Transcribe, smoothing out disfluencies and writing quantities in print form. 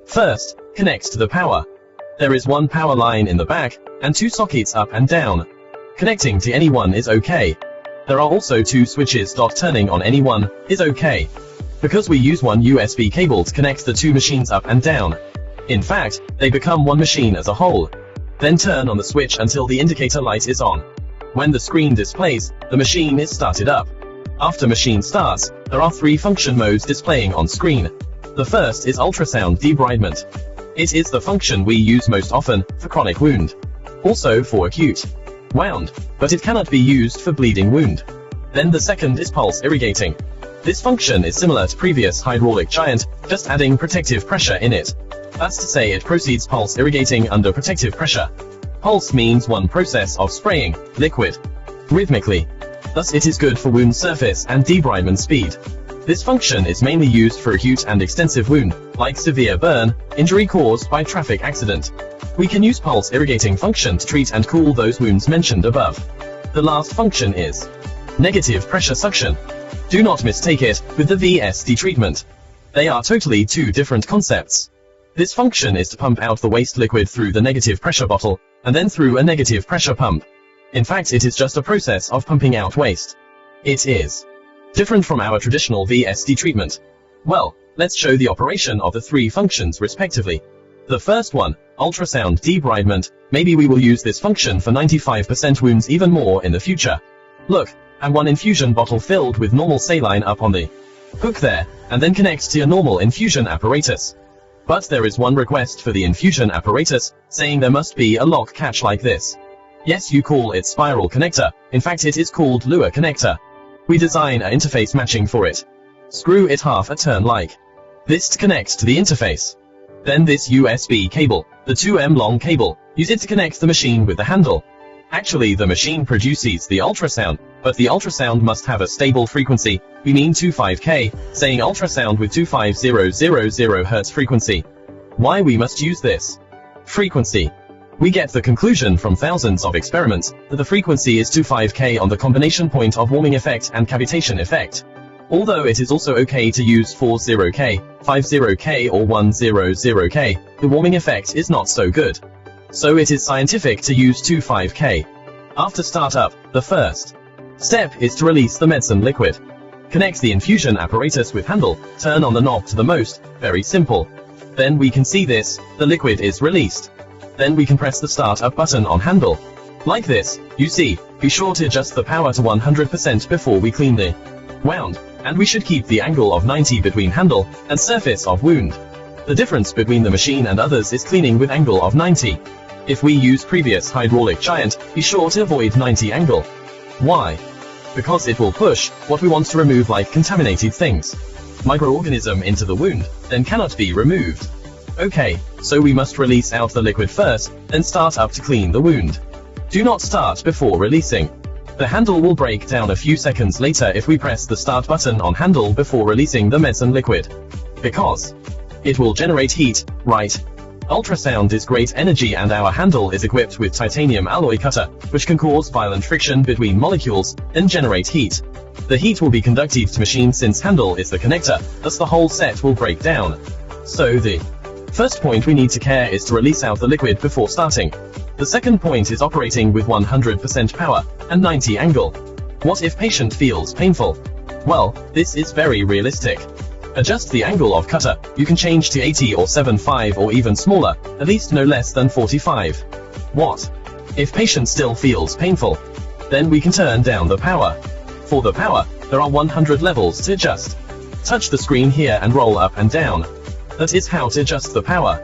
First, connect to the power. There is one power line in the back, and 2 sockets up and down. Connecting to any one is okay. There are also 2 switches. Turning on any one is okay, because we use one USB cable to connect the 2 machines up and down. In fact, they become one machine as a whole. Then turn on the switch until the indicator light is on. When the screen displays, the machine is started up. After machine starts, there are 3 function modes displaying on screen. The first is ultrasound debridement. It is the function we use most often for chronic wound, also for acute wound, but it cannot be used for bleeding wound. Then the second is pulse irrigating. This function is similar to previous hydraulic giant, just adding protective pressure in it. That's to say it proceeds pulse irrigating under protective pressure. Pulse means one process of spraying liquid rhythmically. Thus it is good for wound surface and debridement speed. This function is mainly used for acute and extensive wound, like severe burn, injury caused by traffic accident. We can use pulse irrigating function to treat and cool those wounds mentioned above. The last function is negative pressure suction. Do not mistake it with the VSD treatment. They are totally 2 different concepts. This function is to pump out the waste liquid through the negative pressure bottle, and then through a negative pressure pump. In fact, it is just a process of pumping out waste. It is different from our traditional VSD treatment. Well, let's show the operation of the 3 functions respectively. The first one, ultrasound debridement, maybe we will use this function for 95% wounds even more in the future. Look, and one infusion bottle filled with normal saline up on the hook there, and then connect to your normal infusion apparatus. But there is one request for the infusion apparatus, saying there must be a lock catch like this. Yes, you call it spiral connector, in fact it is called Lure connector. We design an interface matching for it. Screw it half a turn like this to connect to the interface. Then this USB cable, the 2M long cable, use it to connect the machine with the handle. Actually the machine produces the ultrasound, but the ultrasound must have a stable frequency, we mean 25K, saying ultrasound with 25000 Hz frequency. Why we must use this frequency? We get the conclusion from thousands of experiments that the frequency is 25K on the combination point of warming effect and cavitation effect. Although it is also okay to use 40K, 50K or 100K, the warming effect is not so good. So it is scientific to use 25K. After startup, the first step is to release the medicine liquid. Connect the infusion apparatus with handle, turn on the knob to the most, very simple. Then we can see this, the liquid is released. Then we can press the start up button on handle. Like this, you see, be sure to adjust the power to 100% before we clean the wound, and we should keep the angle of 90 between handle and surface of wound. The difference between the machine and others is cleaning with angle of 90. If we use previous hydraulic giant, be sure to avoid 90 angle. Why? Because it will push what we want to remove, like contaminated things, microorganism into the wound, then cannot be removed. Okay, so we must release out the liquid first, then start up to clean the wound. Do not start before releasing. The handle will break down a few seconds later if we press the start button on handle before releasing the medicine liquid. Because it will generate heat, right? Ultrasound is great energy and our handle is equipped with titanium alloy cutter, which can cause violent friction between molecules, and generate heat. The heat will be conducted to machine since handle is the connector, thus the whole set will break down. So the first point we need to care is to release out the liquid before starting. The second point is operating with 100% power, and 90 angle. What if patient feels painful? Well, this is very realistic. Adjust the angle of cutter, you can change to 80 or 75 or even smaller, at least no less than 45. What if patient still feels painful? Then we can turn down the power. For the power, there are 100 levels to adjust. Touch the screen here and roll up and down. That is how to adjust the power.